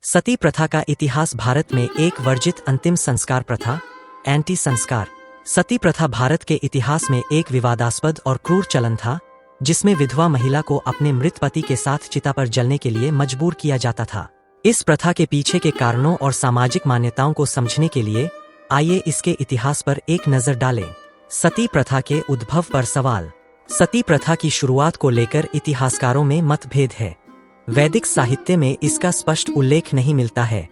सती प्रथा का इतिहास। भारत में एक वर्जित अंतिम संस्कार प्रथा, एंटी संस्कार। सती प्रथा भारत के इतिहास में एक विवादास्पद और क्रूर चलन था, जिसमें विधवा महिला को अपने मृत पति के साथ चिता पर जलने के लिए मजबूर किया जाता था। इस प्रथा के पीछे के कारणों और सामाजिक मान्यताओं को समझने के लिए आइए इसके इतिहास पर एक नजर डालें। सती प्रथा के उद्भव पर सवाल। सती प्रथा की शुरुआत को लेकर इतिहासकारों में मतभेद है। वैदिक साहित्य में इसका स्पष्ट उल्लेख नहीं मिलता है।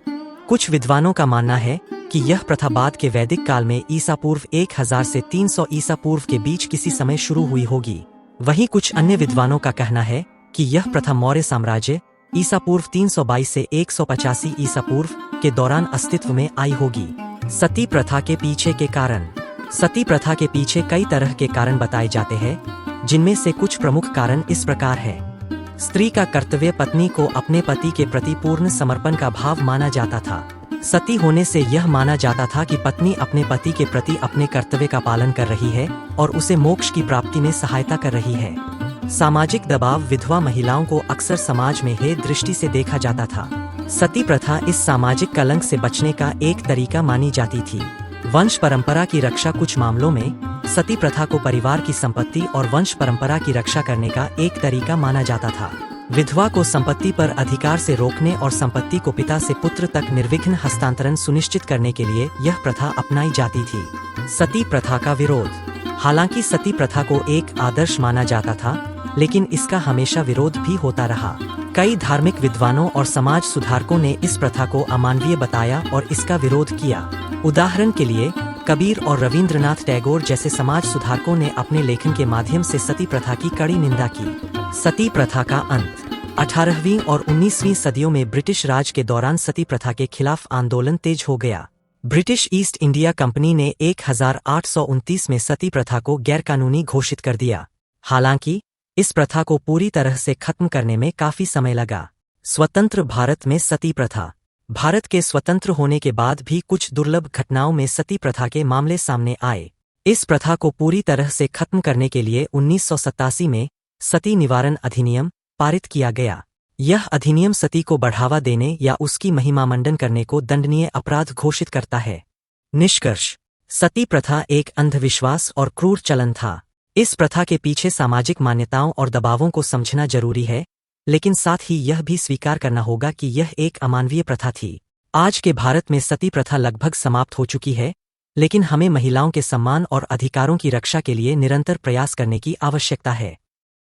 कुछ विद्वानों का मानना है कि यह प्रथा बाद के वैदिक काल में ईसा पूर्व 1000 से 300 ईसा पूर्व के बीच किसी समय शुरू हुई होगी। वहीं कुछ अन्य विद्वानों का कहना है कि यह प्रथा मौर्य साम्राज्य ईसा पूर्व 322 से 185 ईसा पूर्व के दौरान अस्तित्व में आई होगी। सती प्रथा के पीछे के कारण। सती प्रथा के पीछे कई तरह के कारण बताए जाते हैं, जिनमें से कुछ प्रमुख कारण इस प्रकार है। स्त्री का कर्तव्य। पत्नी को अपने पति के प्रति पूर्ण समर्पण का भाव माना जाता था। सती होने से यह माना जाता था कि पत्नी अपने पति के प्रति अपने कर्तव्य का पालन कर रही है और उसे मोक्ष की प्राप्ति में सहायता कर रही है। सामाजिक दबाव। विधवा महिलाओं को अक्सर समाज में हेय दृष्टि से देखा जाता था। सती प्रथा इस सामाजिक कलंक से बचने का एक तरीका मानी जाती थी। वंश परंपरा की रक्षा। कुछ मामलों में सती प्रथा को परिवार की संपत्ति और वंश परंपरा की रक्षा करने का एक तरीका माना जाता था। विधवा को संपत्ति पर अधिकार से रोकने और संपत्ति को पिता से पुत्र तक निर्विघ्न हस्तांतरण सुनिश्चित करने के लिए यह प्रथा अपनाई जाती थी। सती प्रथा का विरोध। हालांकि सती प्रथा को एक आदर्श माना जाता था, लेकिन इसका हमेशा विरोध भी होता रहा। कई धार्मिक विद्वानों और समाज सुधारकों ने इस प्रथा को अमानवीय बताया और इसका विरोध किया। उदाहरण के लिए कबीर और रविंद्रनाथ टैगोर जैसे समाज सुधारकों ने अपने लेखन के माध्यम से सती प्रथा की कड़ी निंदा की। सती प्रथा का अंत। 18वीं और 19वीं सदियों में ब्रिटिश राज के दौरान सती प्रथा के खिलाफ आंदोलन तेज हो गया। ब्रिटिश ईस्ट इंडिया कंपनी ने 1829 में सती प्रथा को गैरकानूनी घोषित कर दिया। हालांकि इस प्रथा को पूरी तरह से खत्म करने में काफी समय लगा। स्वतंत्र भारत में सती प्रथा। भारत के स्वतंत्र होने के बाद भी कुछ दुर्लभ घटनाओं में सती प्रथा के मामले सामने आए। इस प्रथा को पूरी तरह से खत्म करने के लिए 1987 में सती निवारण अधिनियम पारित किया गया। यह अधिनियम सती को बढ़ावा देने या उसकी महिमामंडन करने को दंडनीय अपराध घोषित करता है। निष्कर्ष। सती प्रथा एक अंधविश्वास और क्रूर चलन था। इस प्रथा के पीछे सामाजिक मान्यताओं और दबावों को समझना जरूरी है, लेकिन साथ ही यह भी स्वीकार करना होगा कि यह एक अमानवीय प्रथा थी। आज के भारत में सती प्रथा लगभग समाप्त हो चुकी है, लेकिन हमें महिलाओं के सम्मान और अधिकारों की रक्षा के लिए निरंतर प्रयास करने की आवश्यकता है।